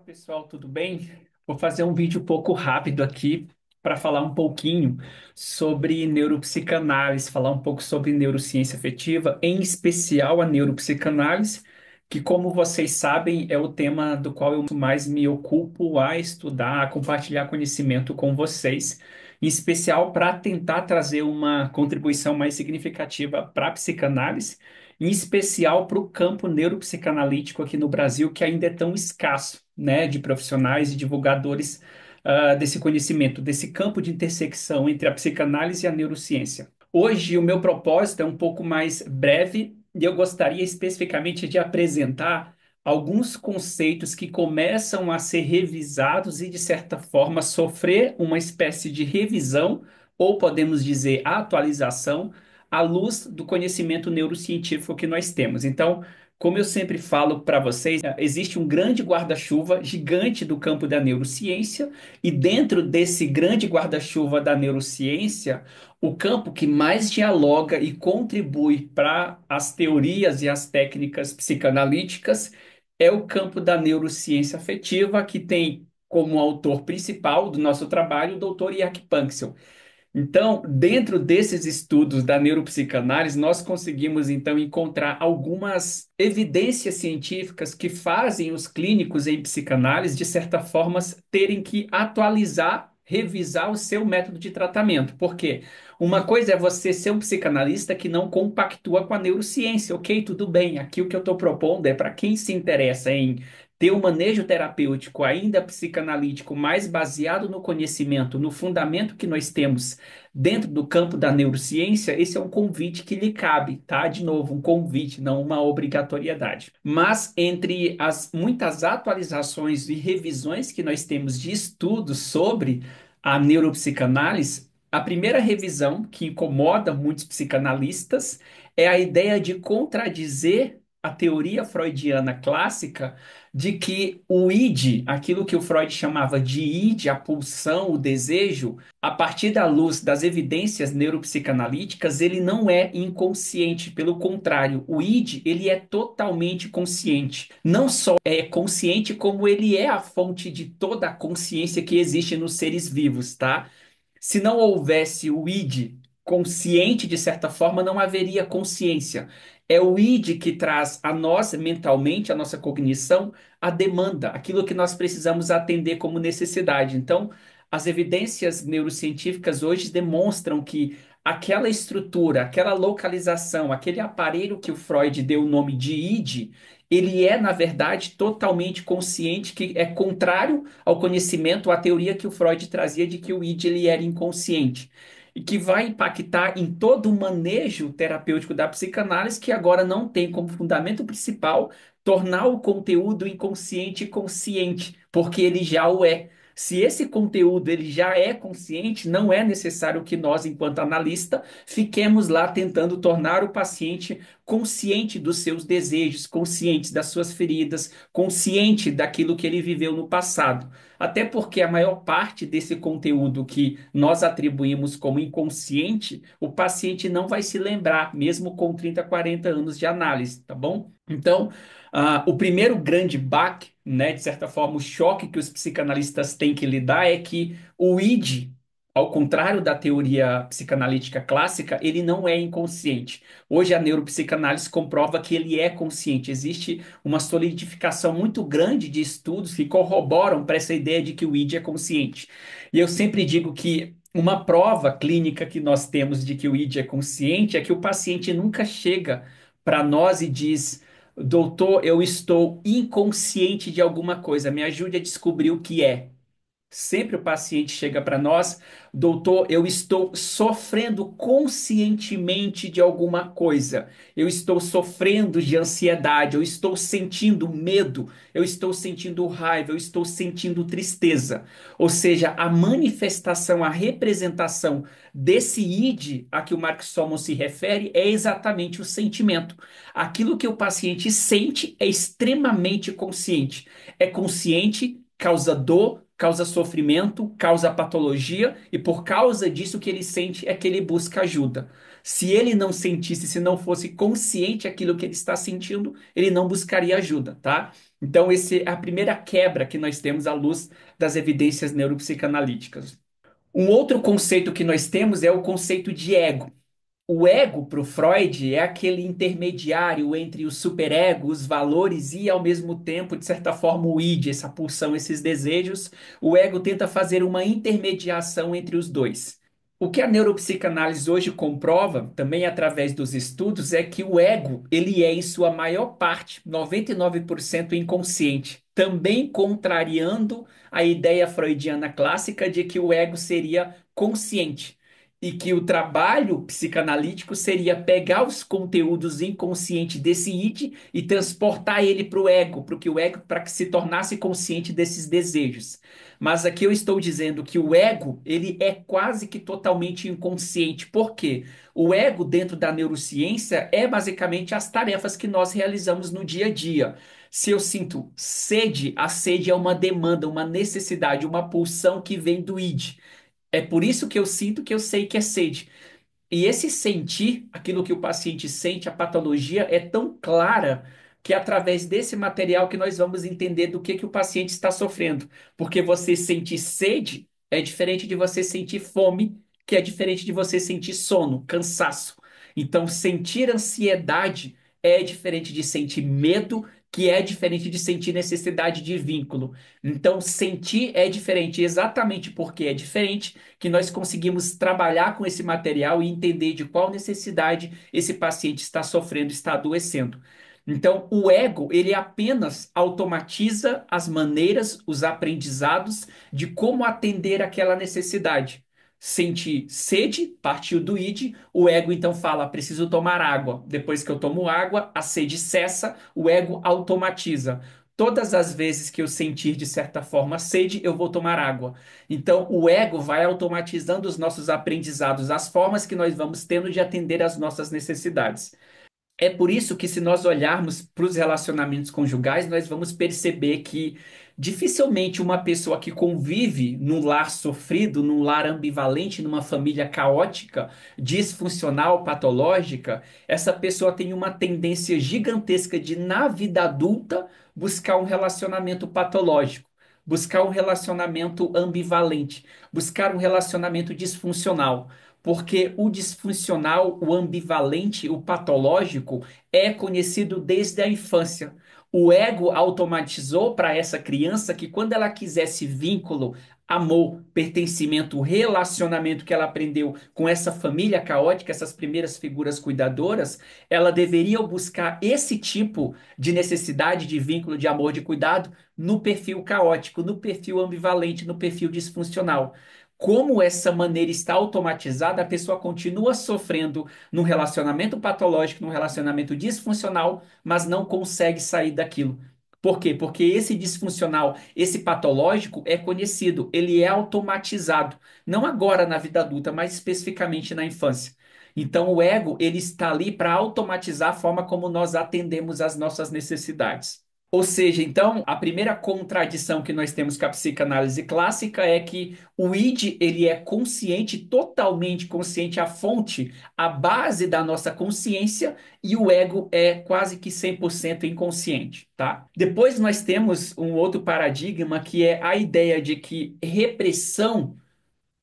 Pessoal, tudo bem? Vou fazer um vídeo um pouco rápido aqui para falar um pouquinho sobre neuropsicanálise, falar um pouco sobre neurociência afetiva, em especial a neuropsicanálise, que, como vocês sabem, é o tema do qual eu mais me ocupo a estudar, a compartilhar conhecimento com vocês, em especial para tentar trazer uma contribuição mais significativa para a psicanálise, em especial para o campo neuropsicanalítico aqui no Brasil, que ainda é tão escasso, né, de profissionais e divulgadores desse conhecimento, desse campo de intersecção entre a psicanálise e a neurociência. Hoje, o meu propósito é um pouco mais breve e eu gostaria especificamente de apresentar alguns conceitos que começam a ser revisados e, de certa forma, sofrer uma espécie de revisão, ou podemos dizer atualização à luz do conhecimento neurocientífico que nós temos. Então, como eu sempre falo para vocês, existe um grande guarda-chuva gigante do campo da neurociência, e dentro desse grande guarda-chuva da neurociência, o campo que mais dialoga e contribui para as teorias e as técnicas psicanalíticas é o campo da neurociência afetiva, que tem como autor principal do nosso trabalho o Dr. Jaak Panksepp. Então, dentro desses estudos da neuropsicanálise, nós conseguimos então encontrar algumas evidências científicas que fazem os clínicos em psicanálise, de certa forma, terem que atualizar, revisar o seu método de tratamento. Por quê? Uma coisa é você ser um psicanalista que não compactua com a neurociência, ok? Tudo bem. Aqui o que eu estou propondo é para quem se interessa em ter um manejo terapêutico ainda psicanalítico mais baseado no conhecimento, no fundamento que nós temos dentro do campo da neurociência, esse é um convite que lhe cabe, tá? De novo, um convite, não uma obrigatoriedade. Mas entre as muitas atualizações e revisões que nós temos de estudos sobre a neuropsicanálise, a primeira revisão que incomoda muitos psicanalistas é a ideia de contradizer a teoria freudiana clássica de que o id, aquilo que o Freud chamava de id, a pulsão, o desejo, a partir da luz das evidências neuropsicanalíticas, ele não é inconsciente, pelo contrário, o id, ele é totalmente consciente. Não só é consciente, como ele é a fonte de toda a consciência que existe nos seres vivos, tá? Se não houvesse o id consciente, de certa forma, não haveria consciência. É o id que traz a nós, mentalmente, a nossa cognição, a demanda, aquilo que nós precisamos atender como necessidade. Então, as evidências neurocientíficas hoje demonstram que aquela estrutura, aquela localização, aquele aparelho que o Freud deu o nome de id, ele é, na verdade, totalmente consciente, que é contrário ao conhecimento, à teoria que o Freud trazia de que o id ele era inconsciente. E que vai impactar em todo o manejo terapêutico da psicanálise, que agora não tem como fundamento principal tornar o conteúdo inconsciente consciente, porque ele já o é. Se esse conteúdo ele já é consciente, não é necessário que nós, enquanto analista, fiquemos lá tentando tornar o paciente consciente dos seus desejos, consciente das suas feridas, consciente daquilo que ele viveu no passado. Até porque a maior parte desse conteúdo que nós atribuímos como inconsciente, o paciente não vai se lembrar, mesmo com 30, 40 anos de análise, tá bom? Então, o primeiro grande baque, né, de certa forma, o choque que os psicanalistas têm que lidar é que o id, ao contrário da teoria psicanalítica clássica, ele não é inconsciente. Hoje a neuropsicanálise comprova que ele é consciente. Existe uma solidificação muito grande de estudos que corroboram para essa ideia de que o id é consciente. E eu sempre digo que uma prova clínica que nós temos de que o id é consciente é que o paciente nunca chega para nós e diz: Doutor, eu estou inconsciente de alguma coisa, me ajude a descobrir o que é. Sempre o paciente chega para nós, doutor, eu estou sofrendo conscientemente de alguma coisa. Eu estou sofrendo de ansiedade, eu estou sentindo medo, eu estou sentindo raiva, eu estou sentindo tristeza. Ou seja, a manifestação, a representação desse id a que o Mark Solomon se refere é exatamente o sentimento. Aquilo que o paciente sente é extremamente consciente. É consciente, causa dor, causa sofrimento, causa patologia, e por causa disso que ele sente é que ele busca ajuda. Se ele não sentisse, se não fosse consciente aquilo que ele está sentindo, ele não buscaria ajuda, tá? Então, essa é a primeira quebra que nós temos à luz das evidências neuropsicanalíticas. Um outro conceito que nós temos é o conceito de ego. O ego, para o Freud, é aquele intermediário entre o superego, os valores e, ao mesmo tempo, de certa forma, o id, essa pulsão, esses desejos. O ego tenta fazer uma intermediação entre os dois. O que a neuropsicanálise hoje comprova, também através dos estudos, é que o ego, ele é, em sua maior parte, 99% inconsciente, também contrariando a ideia freudiana clássica de que o ego seria consciente e que o trabalho psicanalítico seria pegar os conteúdos inconscientes desse id e transportar ele para o ego, para que se tornasse consciente desses desejos. Mas aqui eu estou dizendo que o ego, ele é quase que totalmente inconsciente. Por quê? O ego dentro da neurociência é basicamente as tarefas que nós realizamos no dia a dia. Se eu sinto sede, a sede é uma demanda, uma necessidade, uma pulsão que vem do id. É por isso que eu sinto que eu sei que é sede. E esse sentir, aquilo que o paciente sente, a patologia é tão clara que é através desse material que nós vamos entender do que o paciente está sofrendo. Porque você sentir sede é diferente de você sentir fome, que é diferente de você sentir sono, cansaço. Então, sentir ansiedade é diferente de sentir medo, que é diferente de sentir necessidade de vínculo. Então, sentir é diferente, exatamente porque é diferente que nós conseguimos trabalhar com esse material e entender de qual necessidade esse paciente está sofrendo, está adoecendo. Então, o ego, ele apenas automatiza as maneiras, os aprendizados de como atender aquela necessidade. Sentir sede, partiu do id, o ego então fala, preciso tomar água. Depois que eu tomo água, a sede cessa, o ego automatiza. Todas as vezes que eu sentir de certa forma sede, eu vou tomar água. Então, o ego vai automatizando os nossos aprendizados, as formas que nós vamos tendo de atender às nossas necessidades. É por isso que, se nós olharmos para os relacionamentos conjugais, nós vamos perceber que dificilmente uma pessoa que convive num lar sofrido, num lar ambivalente, numa família caótica, disfuncional, patológica, essa pessoa tem uma tendência gigantesca de, na vida adulta, buscar um relacionamento patológico, buscar um relacionamento ambivalente, buscar um relacionamento disfuncional. Porque o disfuncional, o ambivalente, o patológico é conhecido desde a infância. O ego automatizou para essa criança que, quando ela quisesse vínculo, amor, pertencimento, relacionamento que ela aprendeu com essa família caótica, essas primeiras figuras cuidadoras, ela deveria buscar esse tipo de necessidade de vínculo, de amor, de cuidado no perfil caótico, no perfil ambivalente, no perfil disfuncional. Como essa maneira está automatizada, a pessoa continua sofrendo num relacionamento patológico, num relacionamento disfuncional, mas não consegue sair daquilo. Por quê? Porque esse disfuncional, esse patológico é conhecido, ele é automatizado, não agora na vida adulta, mas especificamente na infância. Então, o ego, ele está ali para automatizar a forma como nós atendemos às nossas necessidades. Ou seja, então, a primeira contradição que nós temos com a psicanálise clássica é que o id, ele é consciente, totalmente consciente, a fonte, a base da nossa consciência, e o ego é quase que 100% inconsciente, tá? Depois nós temos um outro paradigma que é a ideia de que repressão,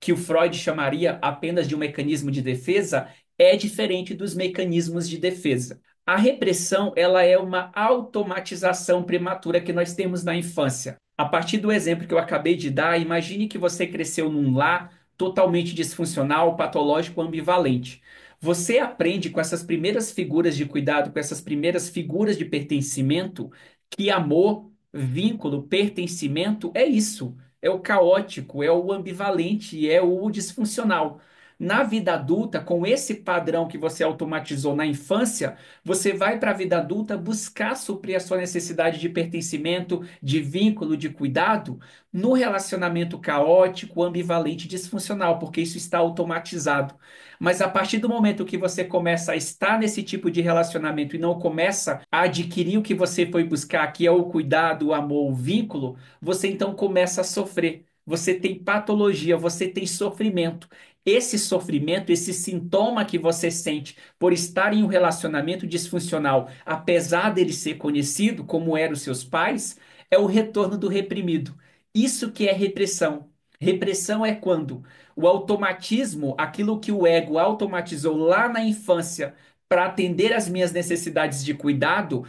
que o Freud chamaria apenas de um mecanismo de defesa, é diferente dos mecanismos de defesa. A repressão, ela é uma automatização prematura que nós temos na infância. A partir do exemplo que eu acabei de dar, imagine que você cresceu num lar totalmente disfuncional, patológico, ambivalente. Você aprende com essas primeiras figuras de cuidado, com essas primeiras figuras de pertencimento, que amor, vínculo, pertencimento é isso. É o caótico, é o ambivalente, é o disfuncional. Na vida adulta, com esse padrão que você automatizou na infância, você vai para a vida adulta buscar suprir a sua necessidade de pertencimento, de vínculo, de cuidado, no relacionamento caótico, ambivalente, disfuncional, porque isso está automatizado. Mas a partir do momento que você começa a estar nesse tipo de relacionamento e não começa a adquirir o que você foi buscar, que é o cuidado, o amor, o vínculo, você então começa a sofrer. Você tem patologia, você tem sofrimento. Esse sofrimento, esse sintoma que você sente por estar em um relacionamento disfuncional, apesar dele ser conhecido, como eram os seus pais, é o retorno do reprimido. Isso que é repressão. Repressão é quando o automatismo, aquilo que o ego automatizou lá na infância para atender às minhas necessidades de cuidado,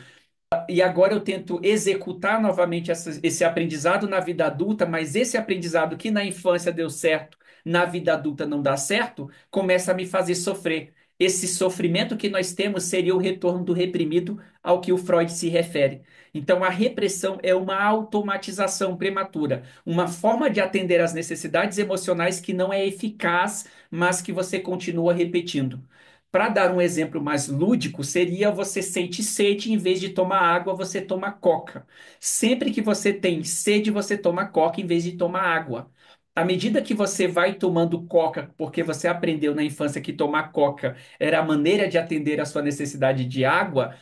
e agora eu tento executar novamente esse aprendizado na vida adulta, mas esse aprendizado que na infância deu certo, na vida adulta não dá certo, começa a me fazer sofrer. Esse sofrimento que nós temos seria o retorno do reprimido ao que o Freud se refere. Então, a repressão é uma automatização prematura, uma forma de atender às necessidades emocionais que não é eficaz, mas que você continua repetindo. Para dar um exemplo mais lúdico, seria você sente sede, em vez de tomar água, você toma coca. Sempre que você tem sede, você toma coca em vez de tomar água. À medida que você vai tomando coca, porque você aprendeu na infância que tomar coca era a maneira de atender a sua necessidade de água,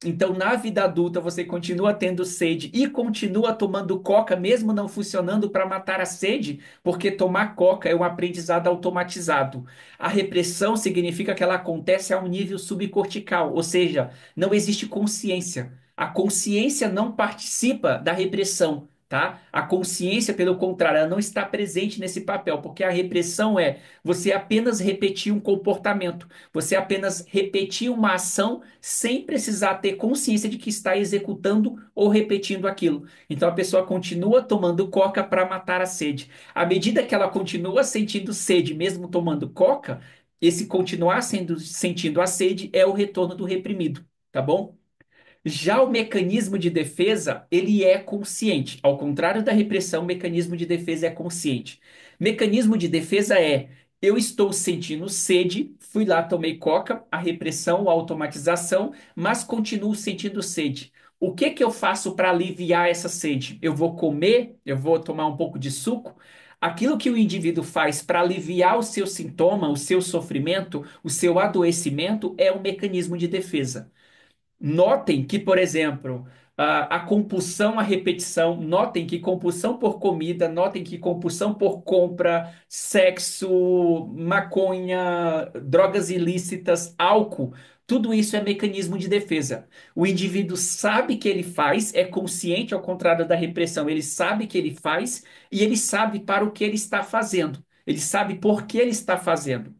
então, na vida adulta, você continua tendo sede e continua tomando coca, mesmo não funcionando para matar a sede, porque tomar coca é um aprendizado automatizado. A repressão significa que ela acontece a um nível subcortical, ou seja, não existe consciência. A consciência não participa da repressão, tá? A consciência, pelo contrário, ela não está presente nesse papel, porque a repressão é você apenas repetir um comportamento, você apenas repetir uma ação sem precisar ter consciência de que está executando ou repetindo aquilo. Então a pessoa continua tomando coca para matar a sede. À medida que ela continua sentindo sede, mesmo tomando coca, esse continuar sentindo a sede é o retorno do reprimido, tá bom? Já o mecanismo de defesa, ele é consciente. Ao contrário da repressão, o mecanismo de defesa é consciente. Mecanismo de defesa é: eu estou sentindo sede, fui lá, tomei coca, a repressão, a automatização, mas continuo sentindo sede. O que que eu faço para aliviar essa sede? Eu vou comer, eu vou tomar um pouco de suco. Aquilo que o indivíduo faz para aliviar o seu sintoma, o seu sofrimento, o seu adoecimento, é um mecanismo de defesa. Notem que, por exemplo, a compulsão à repetição, notem que compulsão por comida, notem que compulsão por compra, sexo, maconha, drogas ilícitas, álcool, tudo isso é mecanismo de defesa. O indivíduo sabe que ele faz, é consciente, ao contrário da repressão, ele sabe que ele faz e ele sabe para o que ele está fazendo. Ele sabe por que ele está fazendo.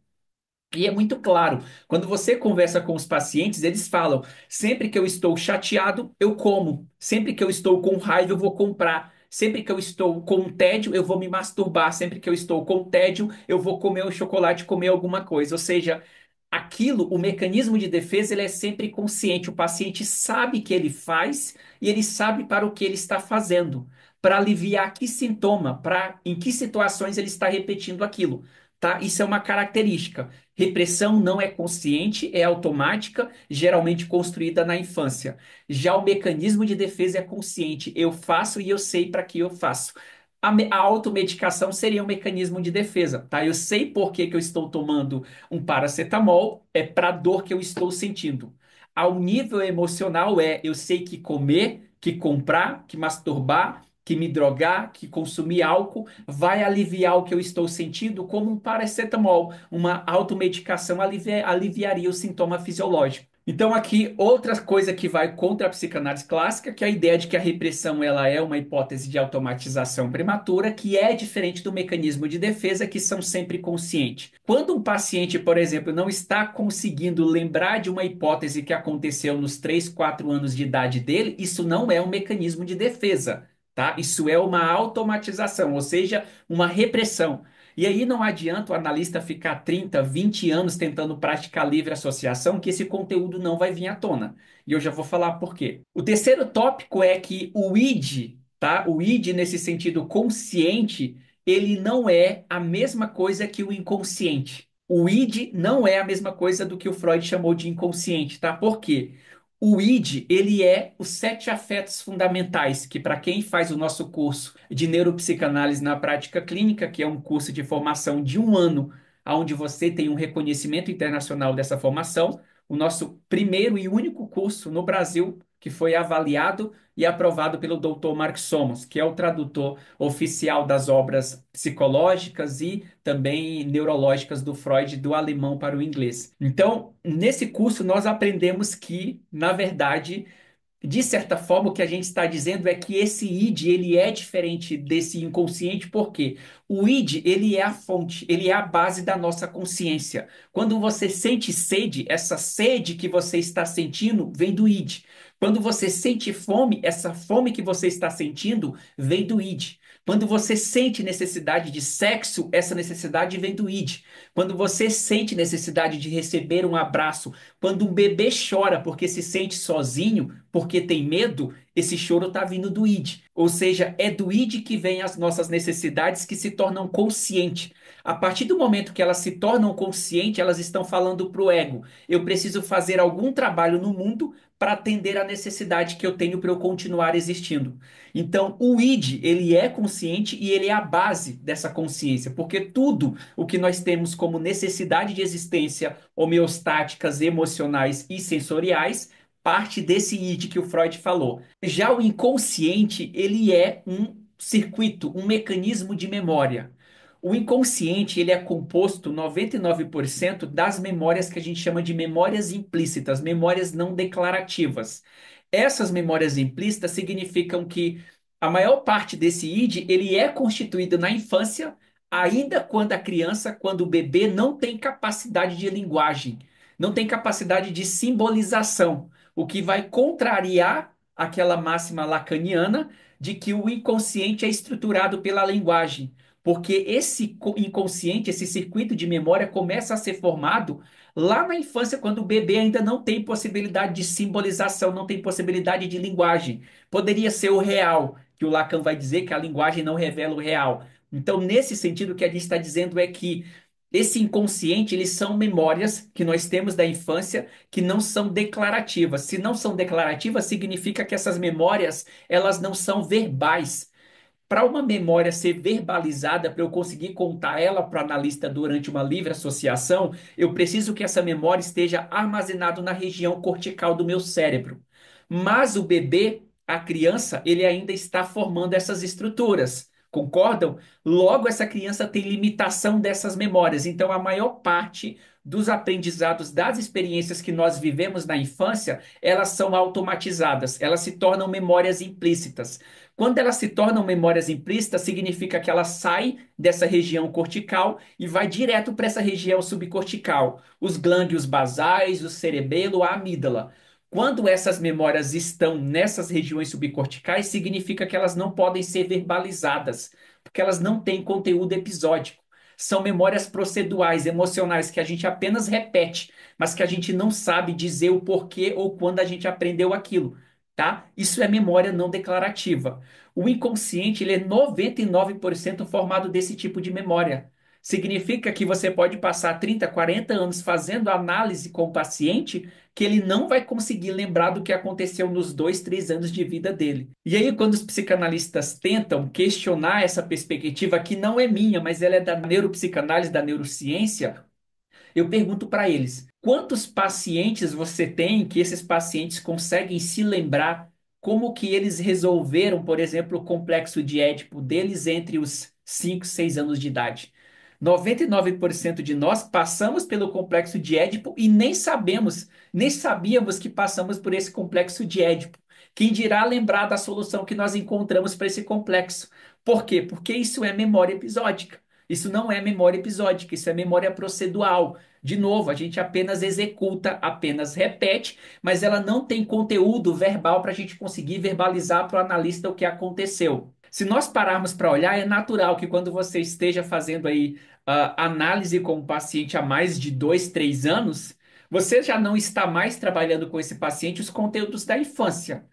E é muito claro, quando você conversa com os pacientes, eles falam: sempre que eu estou chateado, eu como. Sempre que eu estou com raiva, eu vou comprar. Sempre que eu estou com tédio, eu vou me masturbar. Sempre que eu estou com tédio, eu vou comer um chocolate, comer alguma coisa. Ou seja, aquilo, o mecanismo de defesa, ele é sempre consciente. O paciente sabe que ele faz e ele sabe para o que ele está fazendo, para aliviar que sintoma, para em que situações ele está repetindo aquilo. Tá? Isso é uma característica. Repressão não é consciente, é automática, geralmente construída na infância. Já o mecanismo de defesa é consciente. Eu faço e eu sei para que eu faço. A automedicação seria um mecanismo de defesa, tá? Eu sei por que que eu estou tomando um paracetamol, é para a dor que eu estou sentindo. Ao nível emocional eu sei que comer, que comprar, que masturbar, que me drogar, que consumir álcool vai aliviar o que eu estou sentindo, como um paracetamol, uma automedicação aliviaria o sintoma fisiológico. Então, aqui, outra coisa que vai contra a psicanálise clássica, que é a ideia de que a repressão ela é uma hipótese de automatização prematura, que é diferente do mecanismo de defesa, que são sempre conscientes. Quando um paciente, por exemplo, não está conseguindo lembrar de uma hipótese que aconteceu nos 3, 4 anos de idade dele, isso não é um mecanismo de defesa, tá? Isso é uma automatização, ou seja, uma repressão. E aí não adianta o analista ficar 30, 20 anos tentando praticar livre associação, que esse conteúdo não vai vir à tona. E eu já vou falar por quê. O terceiro tópico é que o id, tá? O id nesse sentido consciente, ele não é a mesma coisa que o inconsciente. O id não é a mesma coisa do que o Freud chamou de inconsciente, tá? Por quê? O id, ele é os sete afetos fundamentais, que para quem faz o nosso curso de neuropsicanálise na prática clínica, que é um curso de formação de um ano, onde você tem um reconhecimento internacional dessa formação, o nosso primeiro e único curso no Brasil que foi avaliado e aprovado pelo Dr. Mark Somos, que é o tradutor oficial das obras psicológicas e também neurológicas do Freud, do alemão para o inglês. Então, nesse curso, nós aprendemos que, na verdade, de certa forma, o que a gente está dizendo é que esse id ele é diferente desse inconsciente, porque o id ele é a fonte, ele é a base da nossa consciência. Quando você sente sede, essa sede que você está sentindo vem do id. Quando você sente fome, essa fome que você está sentindo vem do id. Quando você sente necessidade de sexo, essa necessidade vem do id. Quando você sente necessidade de receber um abraço, quando um bebê chora porque se sente sozinho, porque tem medo, esse choro está vindo do id. Ou seja, é do id que vem as nossas necessidades que se tornam conscientes. A partir do momento que elas se tornam conscientes, elas estão falando para o ego: eu preciso fazer algum trabalho no mundo para atender a necessidade que eu tenho para eu continuar existindo. Então, o id, ele é consciente e ele é a base dessa consciência, porque tudo o que nós temos como necessidade de existência, homeostáticas, emocionais e sensoriais, parte desse id que o Freud falou. Já o inconsciente, ele é um circuito, um mecanismo de memória. O inconsciente, ele é composto 99% das memórias que a gente chama de memórias implícitas, memórias não declarativas. Essas memórias implícitas significam que a maior parte desse id, ele é constituído na infância, ainda quando a criança, quando o bebê não tem capacidade de linguagem, não tem capacidade de simbolização, o que vai contrariar aquela máxima lacaniana de que o inconsciente é estruturado pela linguagem, porque esse inconsciente, esse circuito de memória começa a ser formado lá na infância, quando o bebê ainda não tem possibilidade de simbolização, não tem possibilidade de linguagem. Poderia ser o real, que o Lacan vai dizer que a linguagem não revela o real. Então, nesse sentido, o que a gente está dizendo é que esse inconsciente, eles são memórias que nós temos da infância que não são declarativas. Se não são declarativas, significa que essas memórias, elas não são verbais. Para uma memória ser verbalizada, para eu conseguir contar ela para o analista durante uma livre associação, eu preciso que essa memória esteja armazenada na região cortical do meu cérebro. Mas o bebê, a criança, ele ainda está formando essas estruturas. Concordam? Logo, essa criança tem limitação dessas memórias. Então, a maior parte dos aprendizados, das experiências que nós vivemos na infância, elas são automatizadas, elas se tornam memórias implícitas. Quando elas se tornam memórias implícitas, significa que ela sai dessa região cortical e vai direto para essa região subcortical, os glândulos basais, o cerebelo, a amígdala. Quando essas memórias estão nessas regiões subcorticais, significa que elas não podem ser verbalizadas, porque elas não têm conteúdo episódico. São memórias proceduais, emocionais, que a gente apenas repete, mas que a gente não sabe dizer o porquê ou quando a gente aprendeu aquilo, tá? Isso é memória não declarativa. O inconsciente, ele é 99% formado desse tipo de memória. Significa que você pode passar 30, 40 anos fazendo análise com o paciente que ele não vai conseguir lembrar do que aconteceu nos 2, 3 anos de vida dele. E aí, quando os psicanalistas tentam questionar essa perspectiva, que não é minha, mas ela é da neuropsicanálise, da neurociência, eu pergunto para eles: quantos pacientes você tem que esses pacientes conseguem se lembrar como que eles resolveram, por exemplo, o complexo de Édipo deles entre os 5 6 anos de idade? 99% de nós passamos pelo complexo de Édipo e nem sabemos, nem sabíamos que passamos por esse complexo de Édipo. Quem dirá lembrar da solução que nós encontramos para esse complexo? Por quê? Porque isso é memória episódica. Isso não é memória episódica, isso é memória procedual. De novo, a gente apenas executa, apenas repete, mas ela não tem conteúdo verbal para a gente conseguir verbalizar para o analista o que aconteceu. Se nós pararmos para olhar, é natural que quando você esteja fazendo aí análise com o paciente há mais de 2, 3 anos, você já não está mais trabalhando com esse paciente os conteúdos da infância.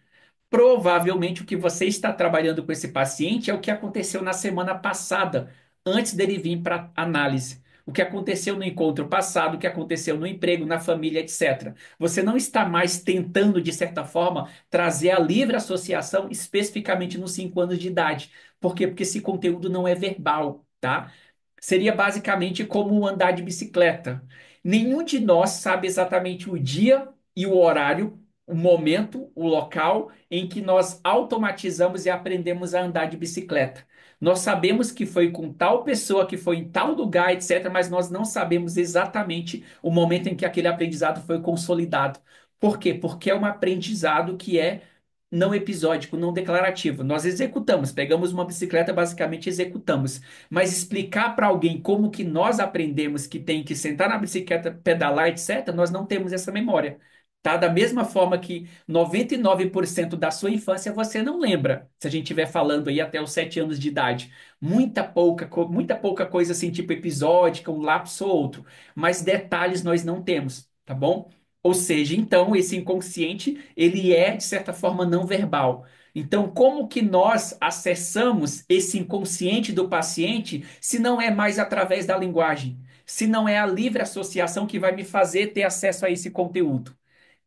Provavelmente o que você está trabalhando com esse paciente é o que aconteceu na semana passada, antes dele vir para análise. o que aconteceu no encontro passado, o que aconteceu no emprego, na família, etc. Você não está mais tentando, de certa forma, trazer a livre associação especificamente nos 5 anos de idade. Por quê? Porque esse conteúdo não é verbal, tá? Seria basicamente como andar de bicicleta. Nenhum de nós sabe exatamente o dia e o horário, o momento, o local em que nós automatizamos e aprendemos a andar de bicicleta. Nós sabemos que foi com tal pessoa, que foi em tal lugar, etc., mas nós não sabemos exatamente o momento em que aquele aprendizado foi consolidado. Por quê? Porque é um aprendizado que é não episódico, não declarativo. Nós executamos, pegamos uma bicicleta, basicamente executamos. Mas explicar para alguém como que nós aprendemos que tem que sentar na bicicleta, pedalar, etc., nós não temos essa memória. Tá? Da mesma forma que 99% da sua infância você não lembra, se a gente estiver falando aí até os 7 anos de idade. Muita pouca coisa assim, tipo episódica, um lapso ou outro. Mas detalhes nós não temos, tá bom? Ou seja, então, esse inconsciente, ele é, de certa forma, não verbal. Então, como que nós acessamos esse inconsciente do paciente se não é mais através da linguagem? Se não é a livre associação que vai me fazer ter acesso a esse conteúdo?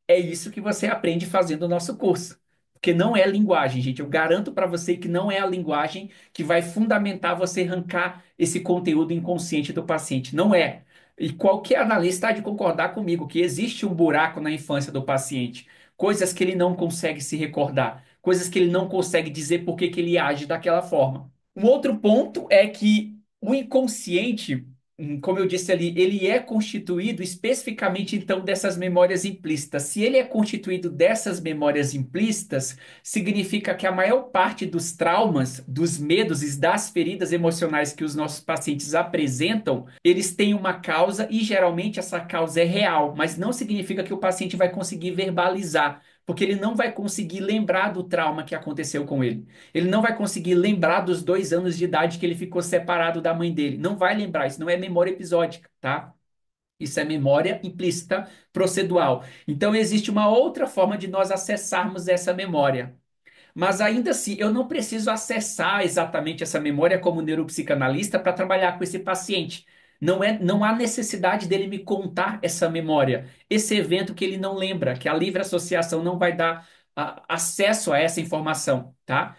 É isso que você aprende fazendo o nosso curso. Porque não é linguagem, gente. Eu garanto para você que não é a linguagem que vai fundamentar você arrancar esse conteúdo inconsciente do paciente. Não é. E qualquer analista há de concordar comigo que existe um buraco na infância do paciente. Coisas que ele não consegue se recordar. Coisas que ele não consegue dizer por que que ele age daquela forma. Um outro ponto é que o inconsciente, como eu disse ali, ele é constituído especificamente então dessas memórias implícitas. Se ele é constituído dessas memórias implícitas, significa que a maior parte dos traumas, dos medos e das feridas emocionais que os nossos pacientes apresentam, eles têm uma causa e geralmente essa causa é real, mas não significa que o paciente vai conseguir verbalizar, porque ele não vai conseguir lembrar do trauma que aconteceu com ele. Ele não vai conseguir lembrar dos 2 anos de idade que ele ficou separado da mãe dele. Não vai lembrar, isso não é memória episódica, tá? Isso é memória implícita procedural. Então, existe uma outra forma de nós acessarmos essa memória. Mas ainda assim, eu não preciso acessar exatamente essa memória como neuropsicanalista para trabalhar com esse paciente. Não há necessidade dele me contar essa memória, esse evento que ele não lembra, que a livre associação não vai dar acesso a essa informação, tá?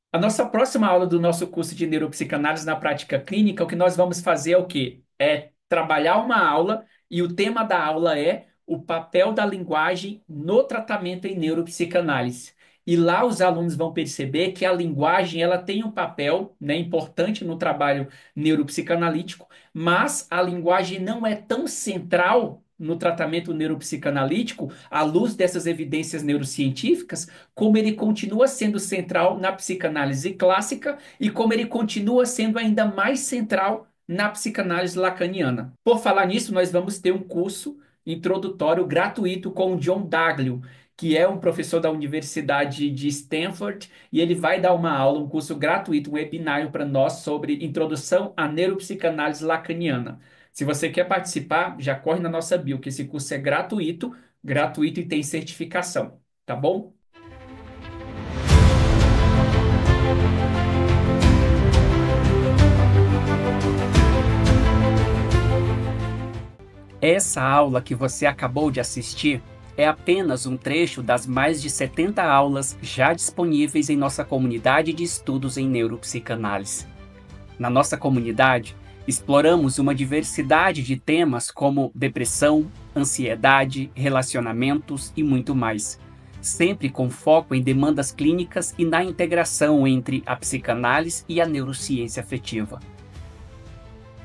A nossa próxima aula do nosso curso de neuropsicanálise na prática clínica, o que nós vamos fazer é o quê? É trabalhar uma aula e o tema da aula é o papel da linguagem no tratamento em neuropsicanálise. E lá os alunos vão perceber que a linguagem ela tem um papel, né, importante no trabalho neuropsicanalítico, mas a linguagem não é tão central no tratamento neuropsicanalítico, à luz dessas evidências neurocientíficas, como ele continua sendo central na psicanálise clássica e como ele continua sendo ainda mais central na psicanálise lacaniana. Por falar nisso, nós vamos ter um curso introdutório gratuito com o John Daglio, que é um professor da Universidade de Stanford, e ele vai dar uma aula, um curso gratuito, um webinário para nós sobre introdução à neuropsicanálise lacaniana. Se você quer participar, já corre na nossa bio, que esse curso é gratuito, gratuito e tem certificação, tá bom? Essa aula que você acabou de assistir é apenas um trecho das mais de 70 aulas já disponíveis em nossa comunidade de estudos em neuropsicanálise. Na nossa comunidade, exploramos uma diversidade de temas como depressão, ansiedade, relacionamentos e muito mais, sempre com foco em demandas clínicas e na integração entre a psicanálise e a neurociência afetiva.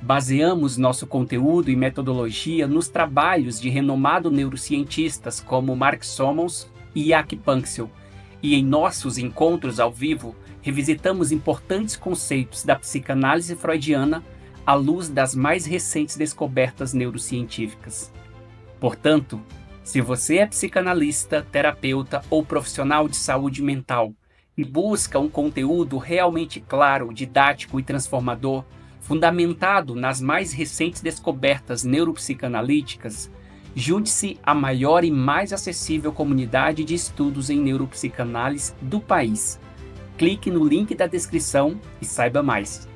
Baseamos nosso conteúdo e metodologia nos trabalhos de renomados neurocientistas como Mark Sommons e Jack Panksepp, e em nossos encontros ao vivo revisitamos importantes conceitos da psicanálise freudiana à luz das mais recentes descobertas neurocientíficas. Portanto, se você é psicanalista, terapeuta ou profissional de saúde mental e busca um conteúdo realmente claro, didático e transformador, fundamentado nas mais recentes descobertas neuropsicanalíticas, junte-se à maior e mais acessível comunidade de estudos em neuropsicanálise do país. Clique no link da descrição e saiba mais.